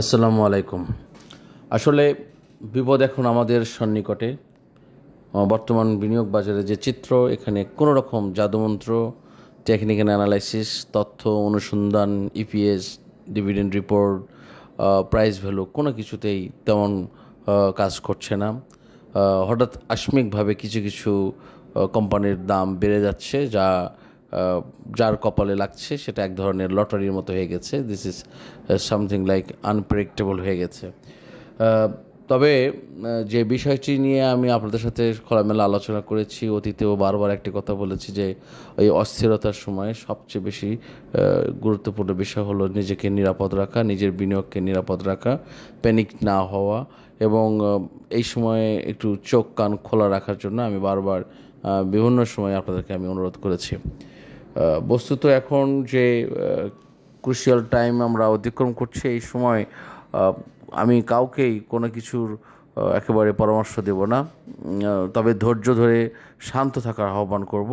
আসসালামু আলাইকুম। আসলে বিপদ এখন আমাদের সন্নিকটে। বর্তমান বিনিয়োগ বাজারে যে চিত্র, এখানে কোনো রকম জাদুমন্ত্র, টেকনিক্যাল অ্যানালাইসিস, তথ্য অনুসন্ধান, EPS, dividend report, price value কোনো কিছুতেই তেমন কাজ করছে না। হঠাৎ আকস্মিকভাবে কিছু কিছু কোম্পানির দাম বেড়ে যাচ্ছে, যার কপালে লাগছে সেটা এক ধরনের লটারির মতো হয়ে গেছে। This is something like unpredictable হয়ে গেছে। তবে যে বিষয়টি নিয়ে আমি আপনাদের সাথে খোলামেলা আলোচনা করেছি, অতীতেও বারবার একটি কথা বলেছি যে এই অস্থিরতার সময় সবচেয়ে বেশি গুরুত্বপূর্ণ বিষয় হলো নিজেকে নিরাপদ রাখা, নিজের বিনিয়োগকে নিরাপদ রাখা, প্যানিক না হওয়া এবং এই সময়ে একটু চোখ কান খোলা রাখার জন্য আমি বারবার বিভিন্ন সময় আপনাদেরকে আমি অনুরোধ করেছি। বস্তুত এখন যে ক্রুশিয়াল টাইম আমরা অতিক্রম করছি, এই সময় আমি কাউকেই কোনো কিছুর একেবারে পরামর্শ দেব না, তবে ধৈর্য ধরে শান্ত থাকার আহ্বান করব।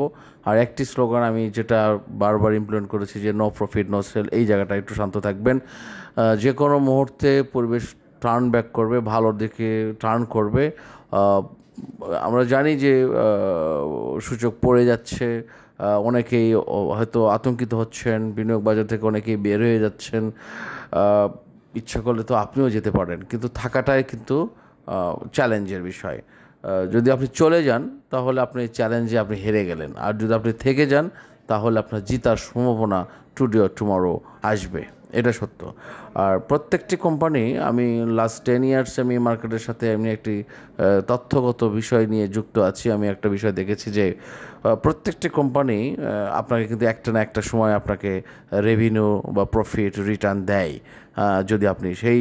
আর একটি স্লোগান আমি যেটা বারবার ইমপ্লিমেন্ট করেছি যে নো প্রফিট নো সেল, এই জায়গাটা একটু শান্ত থাকবেন। যে কোনো মুহূর্তে পরিবেশ টার্ন ব্যাক করবে, ভালোর দিকে টার্ন করবে। আমরা জানি যে সূচক পড়ে যাচ্ছে, অনেকেই হয়তো আতঙ্কিত হচ্ছেন, বিনিয়োগ বাজার থেকে অনেকেই বের হয়ে যাচ্ছেন। ইচ্ছা করলে তো আপনিও যেতে পারেন, কিন্তু থাকাটাই কিন্তু চ্যালেঞ্জের বিষয়। যদি আপনি চলে যান তাহলে আপনি চ্যালেঞ্জে আপনি হেরে গেলেন, আর যদি আপনি থেকে যান তাহলে আপনার জিতার সম্ভাবনা টুডে অর টুমরো আসবে, এটা সত্য। আর প্রত্যেকটি কোম্পানি, আমি লাস্ট 10 ইয়ার্স আমি মার্কেটের সাথে এমনি একটি তথ্যগত বিষয় নিয়ে যুক্ত আছি। আমি একটা বিষয় দেখেছি যে প্রত্যেকটি কোম্পানি আপনাকে কিন্তু একটা না একটা সময় আপনাকে রেভিনিউ বা প্রফিট রিটার্ন দেয়, যদি আপনি সেই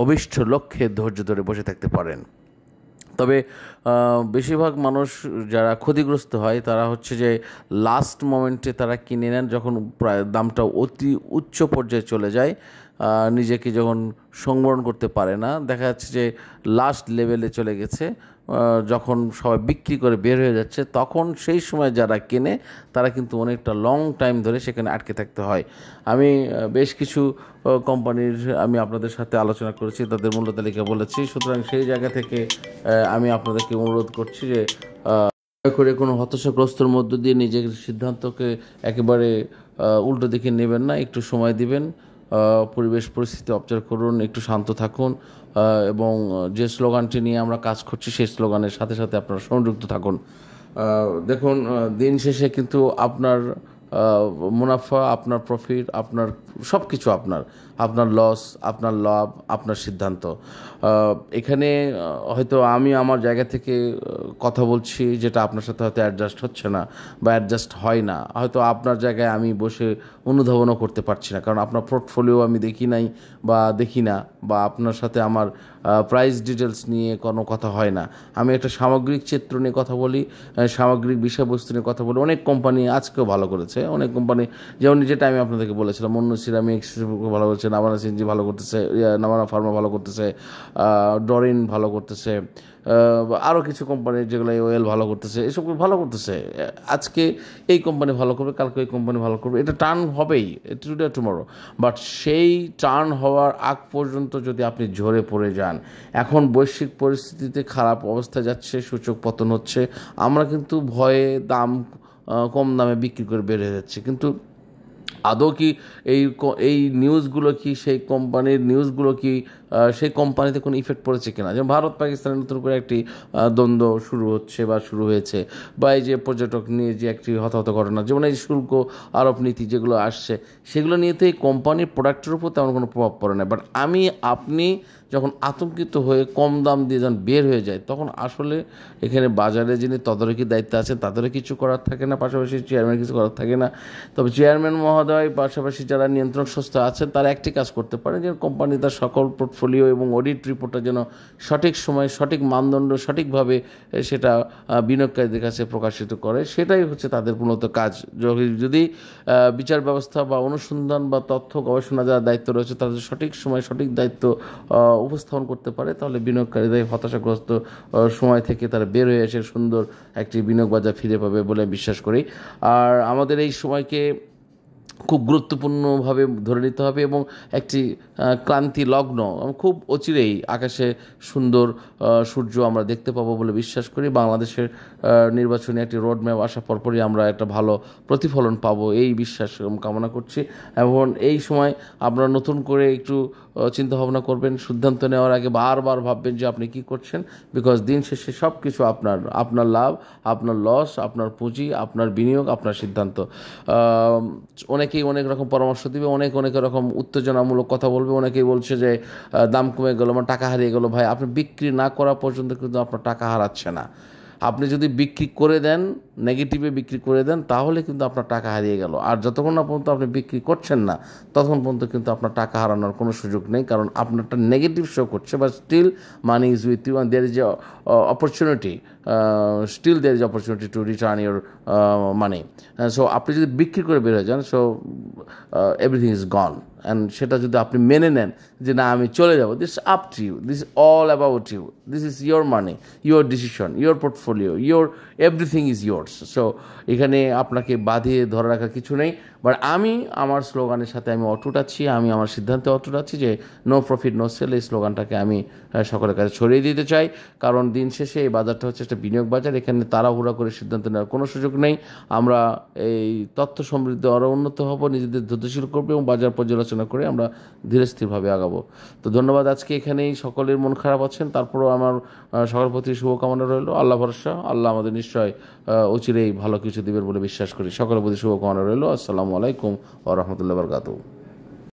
অভীষ্ট লক্ষ্যে ধৈর্য ধরে বসে থাকতে পারেন। তবে বেশিরভাগ মানুষ যারা ক্ষতিগ্রস্ত হয় তারা হচ্ছে যে লাস্ট মোমেন্টে তারা কিনে নেন, যখন প্রায় দামটা অতি উচ্চ পর্যায়ে চলে যায়, নিজেকে যখন সংবরণ করতে পারে না, দেখা যাচ্ছে যে লাস্ট লেভেলে চলে গেছে, যখন সবাই বিক্রি করে বের হয়ে যাচ্ছে, তখন সেই সময় যারা কেনে তারা কিন্তু অনেকটা লং টাইম ধরে সেখানে আটকে থাকতে হয়। আমি বেশ কিছু কোম্পানির আমি আপনাদের সাথে আলোচনা করেছি, তাদের মূল্য তালিকা বলেছি। সুতরাং সেই জায়গা থেকে আমি আপনাদেরকে অনুরোধ করছি যে দয়া করে কোনো হতাশাগ্রস্তর মধ্য দিয়ে নিজের সিদ্ধান্তকে একেবারে উল্টো দিকে নেবেন না, একটু সময় দিবেন, পরিবেশ পরিস্থিতি অবজার্ভ করুন, একটু শান্ত থাকুন, এবং যে স্লোগানটি নিয়ে আমরা কাজ করছি সেই স্লোগানের সাথে সাথে আপনারা সংযুক্ত থাকুন। দেখুন, দিন শেষে কিন্তু আপনার মুনাফা, আপনার প্রফিট, আপনার সব কিছু আপনার, আপনার লস, আপনার লাভ, আপনার সিদ্ধান্ত। এখানে হয়তো আমি আমার জায়গা থেকে কথা বলছি যেটা আপনার সাথে হয়তো অ্যাডজাস্ট হচ্ছে না বা অ্যাডজাস্ট হয় না, হয়তো আপনার জায়গায় আমি বসে অনুধাবনও করতে পারছি না, কারণ আপনার পোর্টফোলিও আমি দেখি নাই বা দেখি না, বা আপনার সাথে আমার প্রাইস ডিটেলস নিয়ে কোনো কথা হয় না। আমি একটা সামগ্রিক চিত্র নিয়ে কথা বলি, সামগ্রিক বিষয়বস্তু নিয়ে কথা বলি। অনেক কোম্পানি আজকেও ভালো করেছে, অনেক কোম্পানি, যেমন যেটা আমি আপনাদেরকে বলেছিলাম, অন্য সিরামিক্স ভালো করছে, নাভানা সিএনজি ভালো করতেছে, নাভানা ফার্মা ভালো করতেছে, ডরিন ভালো করতেছে, আরও কিছু কোম্পানি যেগুলো ওয়েল ভালো করতেছে, এসবগুলো ভালো করতেছে। আজকে এই কোম্পানি ভালো করবে, কালকে এই কোম্পানি ভালো করবে, এটা টার্ন হবেই, টুডে টুমরো। বাট সেই টার্ন হওয়ার আগ পর্যন্ত যদি আপনি ঝরে পড়ে যান, এখন বৈশ্বিক পরিস্থিতিতে খারাপ অবস্থা যাচ্ছে, সূচক পতন হচ্ছে, আমরা কিন্তু ভয়ে দাম কম দামে বিক্রি করে বের হয়ে যাচ্ছে, কিন্তু আদৌ কি এই নিউজগুলো কি সেই কোম্পানির নিউজগুলো কি সেই কোম্পানিতে কোনো ইফেক্ট পড়েছে কিনা? যেমন ভারত পাকিস্তানের নতুন করে একটি দ্বন্দ্ব শুরু হচ্ছে বা শুরু হয়েছে, বা এই যে পর্যটক নিয়ে যে একটি হতাহত ঘটনা, যেমন এই শুল্ক আরোপ নীতি যেগুলো আসছে, সেগুলো নিয়ে তো এই কোম্পানির প্রোডাক্টের উপর তেমন কোনো প্রভাব পড়ে না। বাট আপনি যখন আতঙ্কিত হয়ে কম দাম দিয়ে যখন বের হয়ে যায়, তখন আসলে এখানে বাজারে যিনি তদারকির দায়িত্বে আছেন তাদেরও কিছু করার থাকে না, পাশাপাশি চেয়ারম্যান কিছু করার থাকে না। তবে চেয়ারম্যান মহোদয়, পাশাপাশি যারা নিয়ন্ত্রক সংস্থা আছেন, তারা একটি কাজ করতে পারে যে কোম্পানি তার সকল পোর্টফোলিও এবং অডিট রিপোর্টটা যেন সঠিক সময়, সঠিক মানদণ্ড, সঠিকভাবে সেটা বিনিয়োগকারীদের কাছে প্রকাশিত করে। সেটাই হচ্ছে তাদের মূলত কাজ। যদি বিচার ব্যবস্থা বা অনুসন্ধান বা তথ্য গবেষণা যারা দায়িত্ব রয়েছে তাদের সঠিক সময় সঠিক দায়িত্ব উপস্থাপন করতে পারে, তাহলে বিনিয়োগকারীদের হতাশাগ্রস্ত সময় থেকে তারা বের হয়ে এসে সুন্দর একটি বিনিয়োগ বাজার ফিরে পাবে বলে বিশ্বাস করি। আর আমাদের এই সময়কে খুব গুরুত্বপূর্ণভাবে ধরে নিতে হবে এবং একটি ক্রান্তি লগ্ন খুব অচিরেই আকাশে সুন্দর সূর্য আমরা দেখতে পাবো বলে বিশ্বাস করি। বাংলাদেশের নির্বাচনী একটি রোড ম্যাপ আসার পরপরই আমরা একটা ভালো প্রতিফলন পাবো এই বিশ্বাস কামনা করছি। এবং এই সময় আপনারা নতুন করে একটু চিন্তাভাবনা করবেন, সিদ্ধান্ত নেওয়ার আগে বারবার ভাববেন যে আপনি কী করছেন, বিকজ দিন শেষে সব কিছু আপনার লাভ, আপনার লস, আপনার পুঁজি, আপনার বিনিয়োগ, আপনার সিদ্ধান্ত। অনেকেই অনেক রকম পরামর্শ দিবে, অনেক রকম উত্তেজনামূলক কথা বলবে। অনেকেই বলছে যে দাম কমে গেলো, আমার টাকা হারিয়ে গেলো। ভাই, আপনি বিক্রি না করা পর্যন্ত কিন্তু আপনার টাকা হারাচ্ছে না। আপনি যদি বিক্রি করে দেন, নেগেটিভে বিক্রি করে দেন, তাহলে কিন্তু আপনার টাকা হারিয়ে গেল। আর যতক্ষণ না পর্যন্ত আপনি বিক্রি করছেন না, ততক্ষণ পর্যন্ত কিন্তু আপনার টাকা হারানোর কোনো সুযোগ নেই, কারণ আপনারটা নেগেটিভ শো করছে। But still money is with you and there is a opportunity, still there is opportunity to return your money. So আপনি যদি বিক্রি করে বের হয়ে যান, so everything is gone. And সেটা যদি আপনি মেনে নেন যে না আমি চলে যাবো, this up to you, this all about you, this is your money, your decision, your portfolio, your everything is yours. So এখানে আপনাকে বাঁধিয়ে ধরে রাখার কিছু নেই। বাট আমি আমার স্লোগানের সাথে আমি অটুট আছি, আমি আমার সিদ্ধান্তে অটুট আছি যে নো প্রফিট নো সেল, এই স্লোগানটাকে আমি সকলের কাছে ছড়িয়ে দিতে চাই। কারণ দিন শেষে এই বাজারটা হচ্ছে একটা বিনিয়োগ বাজার, এখানে তাড়াহুড়া করে সিদ্ধান্ত নেওয়ার কোনো সুযোগ নেই। আমরা এই তথ্য সমৃদ্ধ আরও উন্নত হব, নিজেদের ধৈর্যশীল করবো এবং বাজার পর্যালোচনা করে আমরা ধীরে স্থিরভাবে আগাবো। তো ধন্যবাদ। আজকে এখানেই সকলের মন খারাপ আছেন, তারপরেও আমার সকলের প্রতি শুভকামনা রইল। আল্লাহ ভরসা, আল্লাহ আমাদের নিশ্চয় অচিরেই ভালো কিছু দিবেন বলে বিশ্বাস করি। সকলের প্রতি শুভকামনা রইল। আসসালামু আলাইকুম ওয়া রাহমাতুল্লাহি ওয়া বারাকাতুহু।